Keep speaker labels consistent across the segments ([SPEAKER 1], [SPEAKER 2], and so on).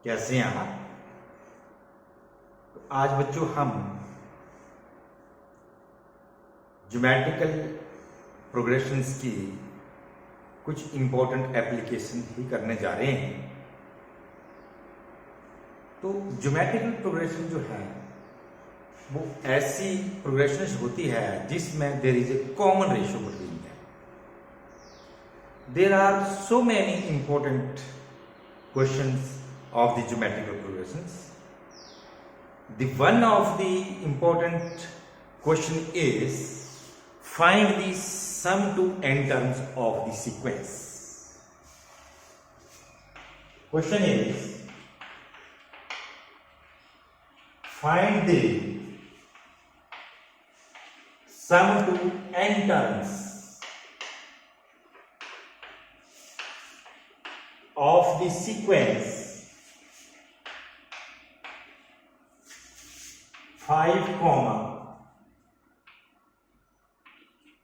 [SPEAKER 1] कैसे हैं आप? तो आज बच्चों हम ज्योमेट्रिकल प्रोग्रेशंस की कुछ इम्पोर्टेंट एप्लीकेशन ही करने जा रहे हैं। तो ज्योमेट्रिकल प्रोग्रेशन जो है वो ऐसी प्रोग्रेशंस होती है जिसमें there is a common ratio between them. There are so many important questions of the geometrical progressions. The one of the important question is find the sum to n terms of the sequence. Question is find the sum to n terms of the sequence 5,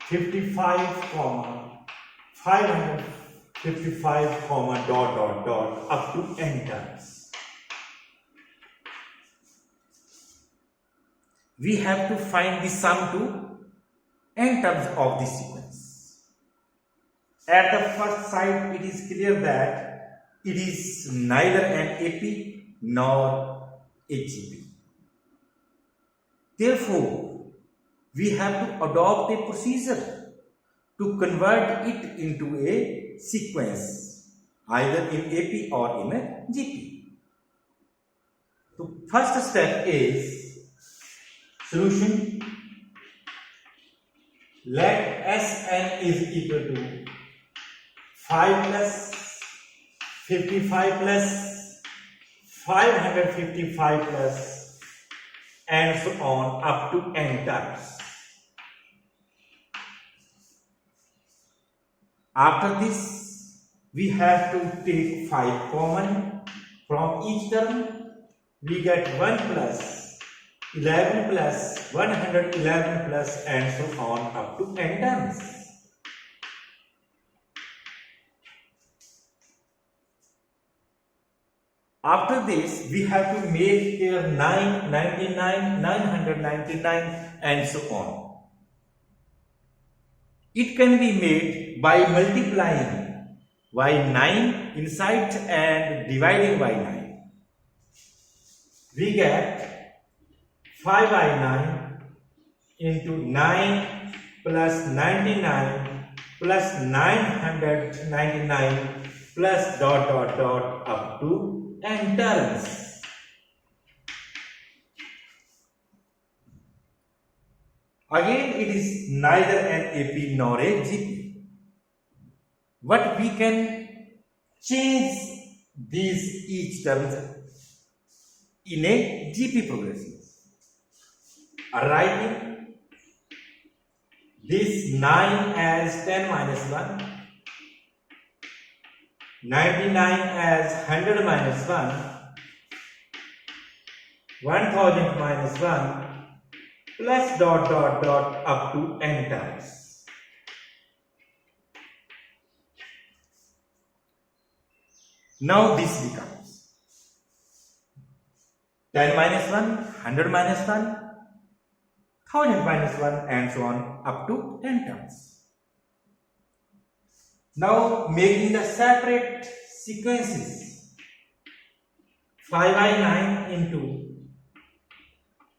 [SPEAKER 1] 55, 555, dot up to n terms. We have to find the sum to n terms of the sequence. At the first sight, it is clear that it is neither an AP nor a GP. Therefore, we have to adopt a procedure to convert it into a sequence, either in AP or in a GP. So, first step is solution. Let Sn is equal to 5 plus 55 plus 555 plus and so on up to n terms. After this, we have to take 5 common from each term. We get 1 plus 11 plus 111 plus and so on up to n terms. After this, we have to make here 9, 99, 999 and so on. It can be made by multiplying by 9 inside and dividing by 9. We get 5 by 9 into 9 plus 99 plus 999 plus dot up to n terms. Again, it is neither an AP nor a GP. But we can change these each terms in a GP progression. Writing this 9 as 10 minus 1, 99 as 100 minus 1, 1000 minus 1 plus dot up to n terms. Now this becomes 10 minus 1, 100 minus 1, 1000 minus 1 and so on up to n terms. Now making the separate sequences 5 by 9 into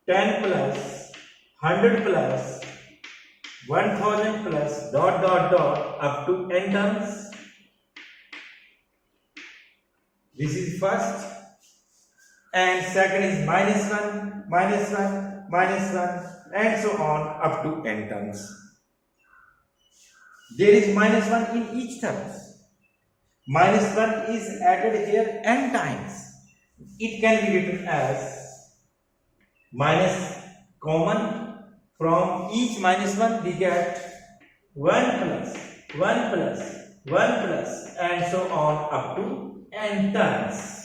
[SPEAKER 1] 10 plus 100 plus 1000 plus dot up to n terms. This is first and second is minus 1, minus 1, minus 1 and so on up to n terms. There is minus 1 in each terms. Minus 1 is added here n times. It can be written as minus common. From each minus 1 we get 1 plus 1 plus 1 plus and so on up to n terms.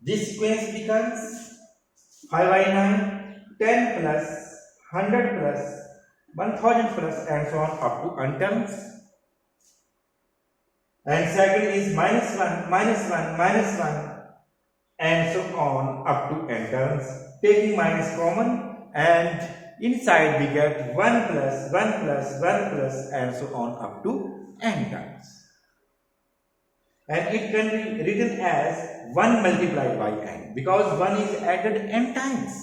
[SPEAKER 1] This sequence becomes 5 by 9, 10 plus, 100 plus, 1000 plus, and so on up to n terms. And second is minus 1, minus 1, minus 1, and so on up to n terms. Taking minus common, and inside we get 1 plus, 1 plus, 1 plus, and so on up to n terms. And it can be written as 1 multiplied by n, because 1 is added n times.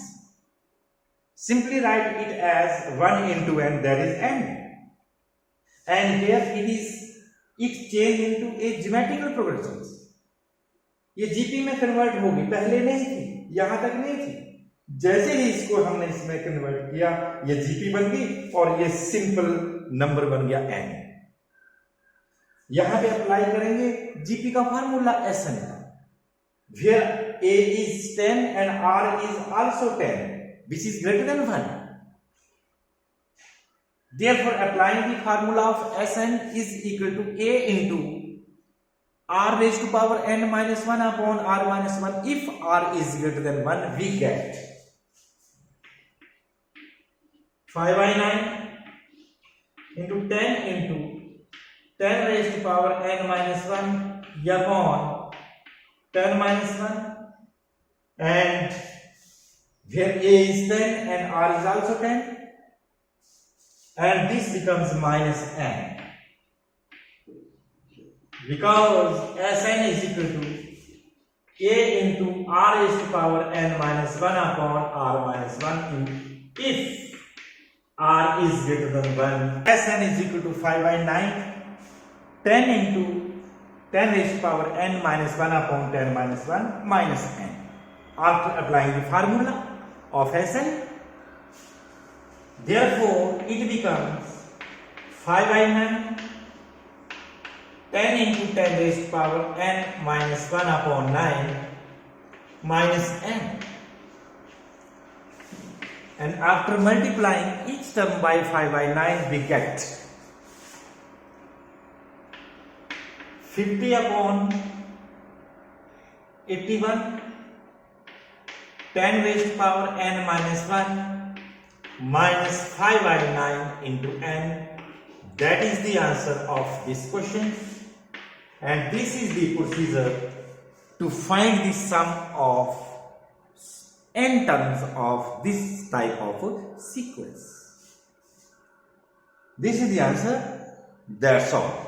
[SPEAKER 1] Simply write it as 1 into n, that is n. And here it change into a geometrical progression. ये GP में convert होगी, पहले नहीं थी, यहां तक नहीं थी। जैसे ही इसको हमने इसमें कन्वर्ट किया, ये जीपी बन गई और ये सिंपल नंबर बन गया n। यहां पे अप्लाई करेंगे जीपी का formula Sn, where a is 10 and r is also 10, which is greater than 1. Therefore, applying the formula of Sn is equal to a into r raised to power n minus 1 upon r minus 1. If r is greater than 1, we get 5 by 9 into 10 into 10 raised to power n minus 1 upon 10 minus 1, and where a is 10 and r is also 10, and this becomes minus n, because Sn is equal to a into r raised to power n minus 1 upon r minus 1 if r is greater than 1. Sn is equal to 5 by 9, 10 into 10 raised to power n minus 1 upon 10 minus 1 minus n. After applying the formula of Sn, therefore it becomes 5 by 9, 10 into 10 raised to power n minus 1 upon 9 minus n. And after multiplying each term by 5 by 9, we get 50 upon 81, 10 raised to power n minus 1 minus 5 by 9 into n. That is the answer of this question. And this is the procedure to find the sum of n terms of this type of sequence. This is the answer. That's all.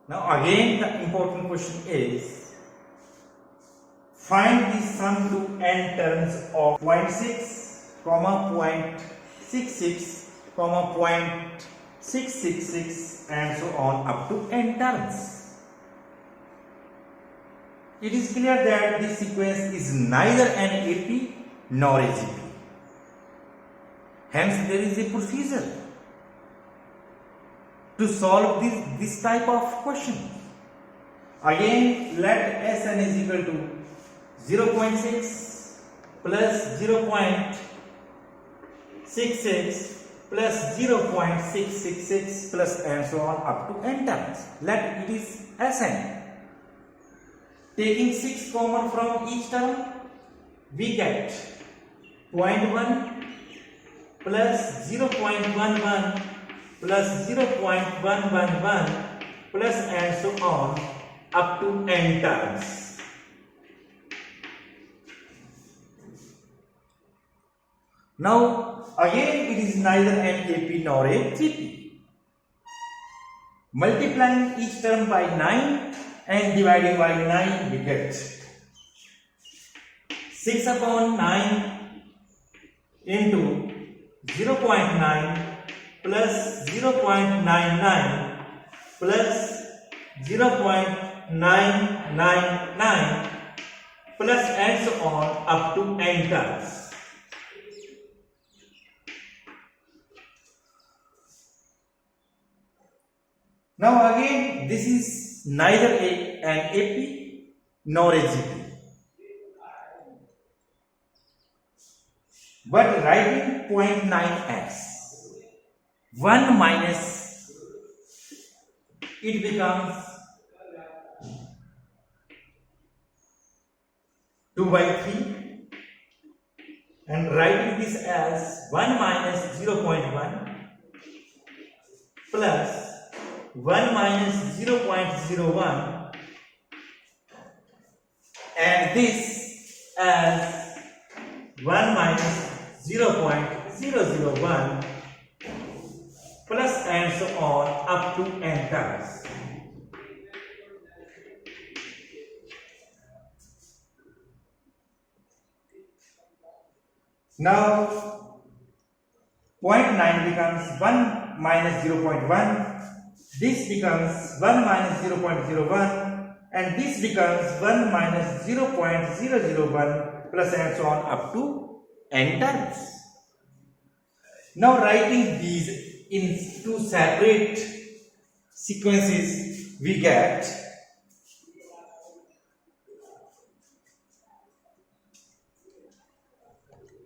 [SPEAKER 1] Now again the important question is, find the sum to n terms of 0.6, 0.66, 0.666 and so on up to n terms. It is clear that this sequence is neither an AP nor a GP. Hence there is a procedure to solve this type of question. Again, let Sn is equal to 0.6 plus 0.66 plus 0.666 plus and so on up to n terms. Let it is Sn. Taking 6 common from each term, we get 0.1 plus 0.11 plus 0.111 plus and so on up to n terms. Now again it is neither an AP nor a GP. Multiplying each term by 9 and dividing by 9, we get 6 upon 9 into 0.9 plus 0.99 plus 0.999 plus and so on up to n terms. Now again this is neither an AP nor a GP. But writing 0.9x, 1 minus, it becomes 2 by 3, and writing this as 1 minus 0.1 plus 1 minus 0.01, and this as 1 minus 0.001 plus and so on up to n terms. Now 0.9 becomes 1 minus 0.1, this becomes 1 minus 0.01, and this becomes 1 minus 0.001 plus and so on up to n times. Now writing these in two separate sequences, we get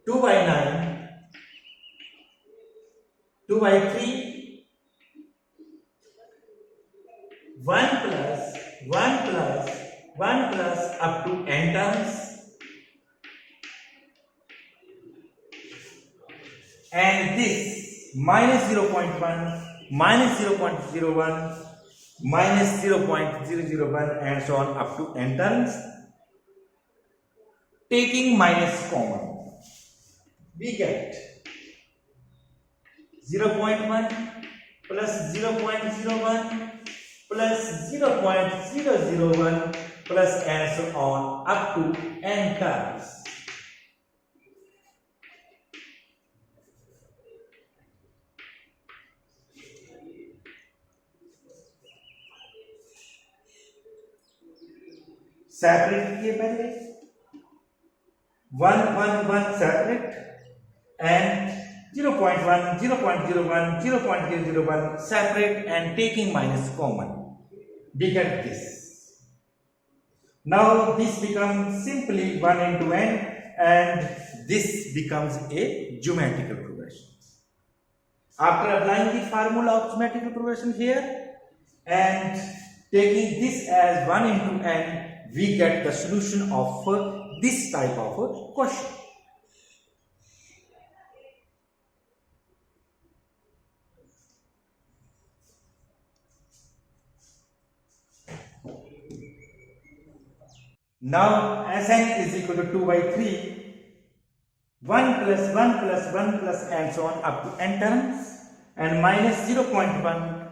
[SPEAKER 1] 2 by 9, 2 by 3, 1 plus 1 plus 1 plus up to n terms, and this minus 0.1, minus 0.01, minus 0.001 and so on up to n terms. Taking minus common, we get 0.1 plus 0.01 plus 0.001 plus and so on up to n terms. Separate किए पहले 1 1 1 separate and 0.1 0.01 0.001 separate and taking minus common, we get this. Now this becomes simply 1 into n, and this becomes a geometrical progression. After applying the formula of geometrical progression here and taking this as 1 into n, we get the solution of this type of a question. Now Sn is equal to 2 by 3, 1 plus 1 plus 1 plus and so on up to n terms, and minus 0.1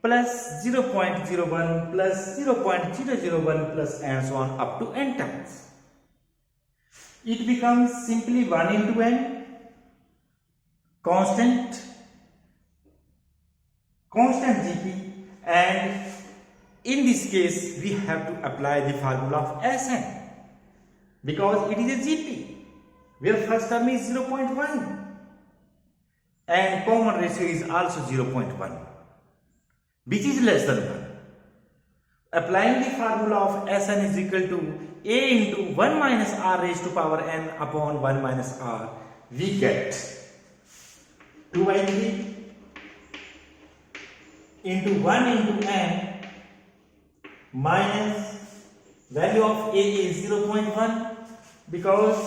[SPEAKER 1] plus 0.01 plus 0.001 plus and so on up to n times. It becomes simply 1 into n, constant GP, and in this case we have to apply the formula of Sn because it is a GP where first term is 0.1 and common ratio is also 0.1, which is less than 1. Applying the formula of Sn is equal to a into 1 minus r raised to power n upon 1 minus r, we get 2 by 3 into 1 into n minus value of a is 0.1 because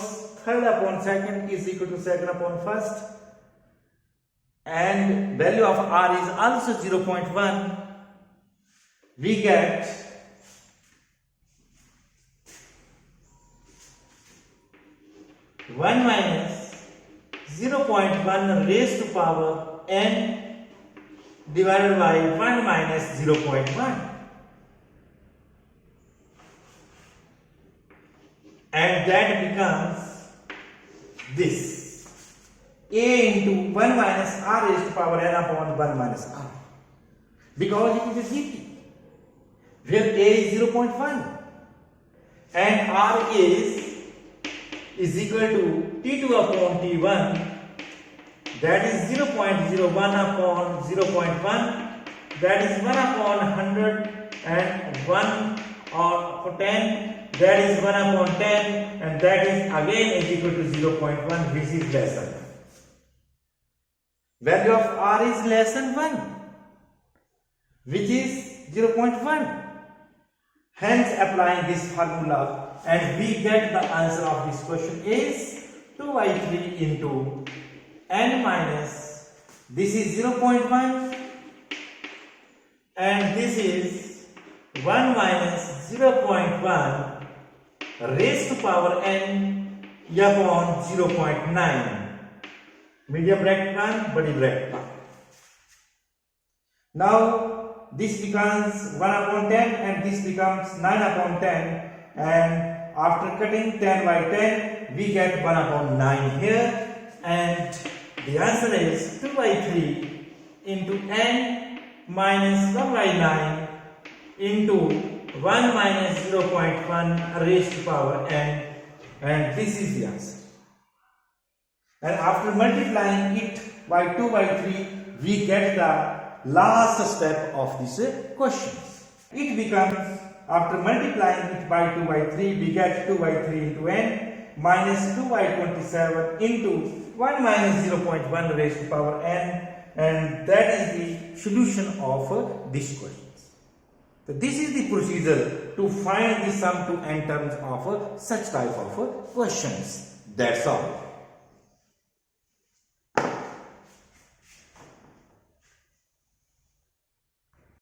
[SPEAKER 1] third upon second is equal to second upon first, and value of r is also 0.1. We get 1 minus 0.1 raised to power n divided by 1 minus 0.1, and that becomes this a into 1 minus r raised to power n upon 1 minus r, because it is a GP where a is 0.1 and r is equal to t2 upon t1, that is 0.01 upon 0.1, that is 1 upon 100 and 1 or 10, that is 1 upon 10, and that is again is equal to 0.1, which is less than 1. Value of r is less than 1, which is 0.1. Hence, applying this formula, and we get the answer of this question is 2/3 into n minus, this is 0.1, and this is 1 minus 0.1 raised to power n upon 0.9. Medium bracket 1, body bracket 1. Now this becomes 1 upon 10 and this becomes 9 upon 10, and after cutting 10 by 10 we get 1 upon 9 here, and the answer is 2/3 into n minus 1 by 9 into 1 minus 0.1 raised to power n, and this is the answer. And after multiplying it by 2/3 we get the last step of this question. It becomes, after multiplying it by 2/3 we get 2/3 into n minus 2/27 into 1 minus 0.1 raised to power n, and that is the solution of this question. So this is the procedure to find the sum to n terms of such type of questions. That's all.